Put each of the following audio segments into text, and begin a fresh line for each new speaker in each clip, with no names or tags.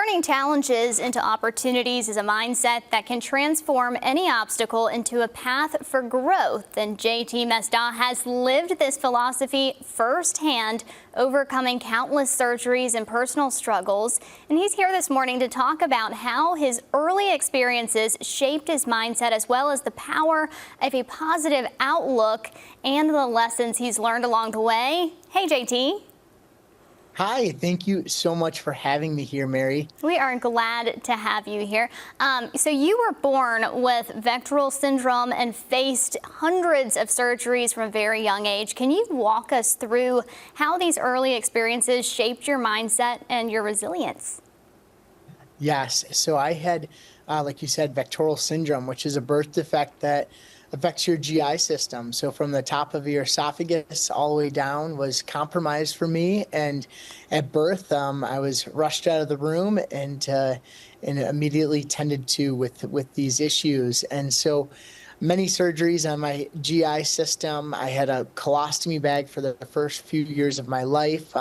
Turning challenges into opportunities is a mindset that can transform any obstacle into a path for growth. And JT Mestdagh has lived this philosophy firsthand, overcoming countless surgeries and personal struggles. And he's here this morning to talk about how his early experiences shaped his mindset, as well as the power of a positive outlook and the lessons he's learned along the way. Hey, JT.
Hi, thank you so much for having me here, Mary.
We are glad to have you here. So you were born with vectoral syndrome and faced hundreds of surgeries from a very young age. Can you walk us through how these early experiences shaped your mindset and your resilience?
Yes, so I had, like you said, vectoral syndrome, which is a birth defect that affects your GI system. So from the top of your esophagus all the way down was compromised for me. And at birth, I was rushed out of the room and immediately tended to with these issues. And so many surgeries on my GI system. I had a colostomy bag for the first few years of my life.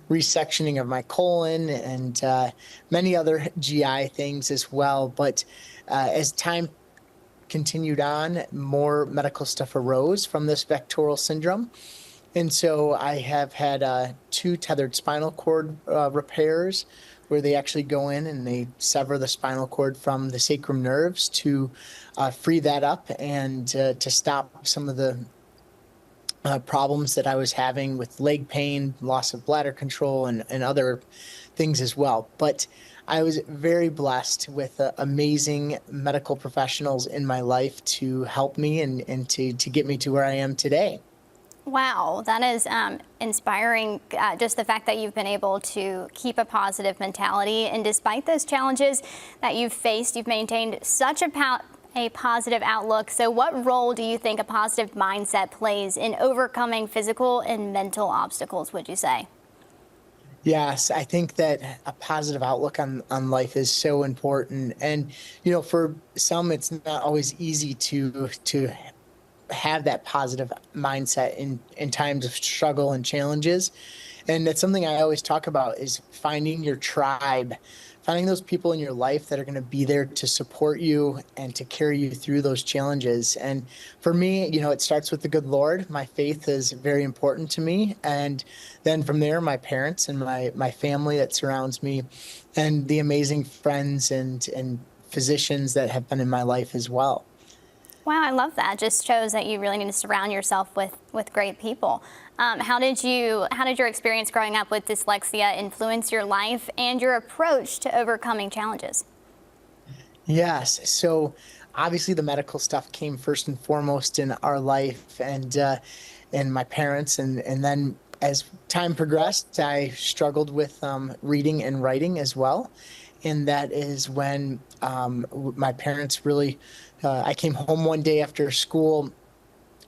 Resectioning of my colon and many other GI things as well. But as time continued on, more medical stuff arose from this vectoral syndrome. And so I have had 2 tethered spinal cord repairs where they actually go in and they sever the spinal cord from the sacrum nerves to free that up and to stop some of the problems that I was having with leg pain, loss of bladder control, and other things as well. But I was very blessed with amazing medical professionals in my life to help me and to get me to where I am today.
Wow, that is inspiring. Just the fact that you've been able to keep a positive mentality, and despite those challenges that you've faced, you've maintained such a positive outlook. So what role do you think a positive mindset plays in overcoming physical and mental obstacles, would you say?
Yes, I think that a positive outlook on life is so important. And, you know, for some, it's not always easy to have that positive mindset in times of struggle and challenges. And that's something I always talk about is finding your tribe, finding those people in your life that are going to be there to support you and to carry you through those challenges. And for me, you know, it starts with the good Lord. My faith is very important to me. And then from there, my parents and my family that surrounds me and the amazing friends and physicians that have been in my life as well.
Wow, I love that. Just shows that you really need to surround yourself with great people. How did your experience growing up with dyslexia influence your life and your approach to overcoming challenges?
Yes, so obviously the medical stuff came first and foremost in our life and my parents, and then as time progressed, I struggled with reading and writing as well. And that is when my parents really, I came home one day after school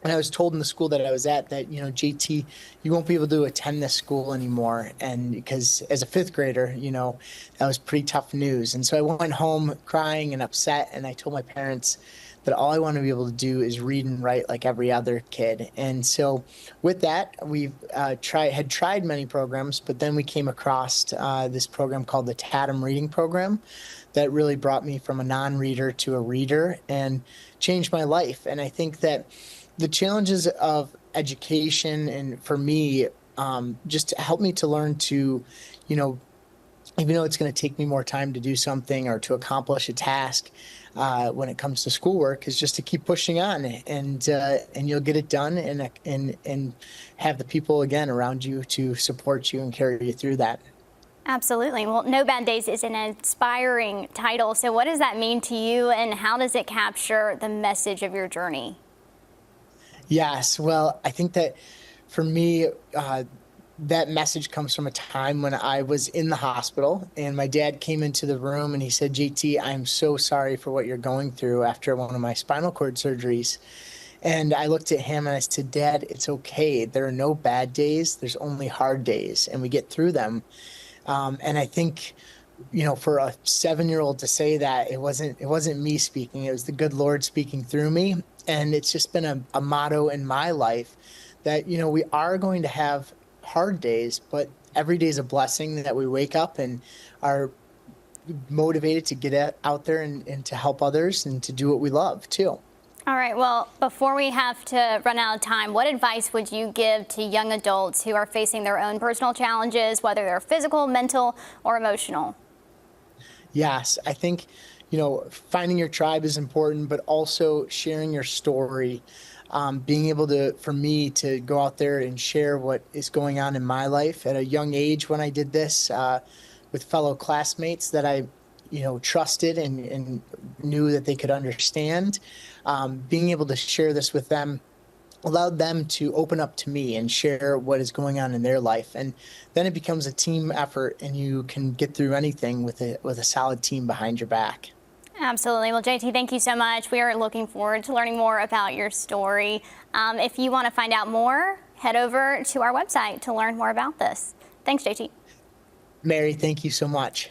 and I was told in the school that I was at that, you know, JT, you won't be able to attend this school anymore. And because as a 5th grader, you know, that was pretty tough news. And so I went home crying and upset. And I told my parents that all I want to be able to do is read and write like every other kid. And so with that, we've had tried many programs, but then we came across this program called the TADM reading program that really brought me from a non-reader to a reader and changed my life. And I think that the challenges of education and for me just helped me to learn to, you know, even though it's going to take me more time to do something or to accomplish a task when it comes to schoolwork, is just to keep pushing on and you'll get it done and have the people again around you to support you and carry you through that.
Absolutely. Well, No Bad Days is an inspiring title. So what does that mean to you, and how does it capture the message of your journey?
Yes, well, I think that for me, that message comes from a time when I was in the hospital and my dad came into the room and he said, JT, I'm so sorry for what you're going through after one of my spinal cord surgeries. And I looked at him and I said, Dad, it's okay. There are no bad days. There's only hard days, and we get through them. And I think, you know, for a 7-year-old to say that, it wasn't me speaking. It was the good Lord speaking through me. And it's just been a motto in my life that, you know, we are going to have hard days, but every day is a blessing that we wake up and are motivated to get out there and to help others and to do what we love too.
All right, well, before we have to run out of time, what advice would you give to young adults who are facing their own personal challenges, whether they're physical, mental, or emotional?
Yes, I think, finding your tribe is important, but also sharing your story. Being able to, for me, to go out there and share what is going on in my life at a young age when I did this with fellow classmates that I, trusted and knew that they could understand. Being able to share this with them allowed them to open up to me and share what is going on in their life. And then it becomes a team effort, and you can get through anything with a solid team behind your back.
Absolutely. Well, JT, thank you so much. We are looking forward to learning more about your story. If you want to find out more, head over to our website to learn more about this. Thanks, JT.
Mary, thank you so much.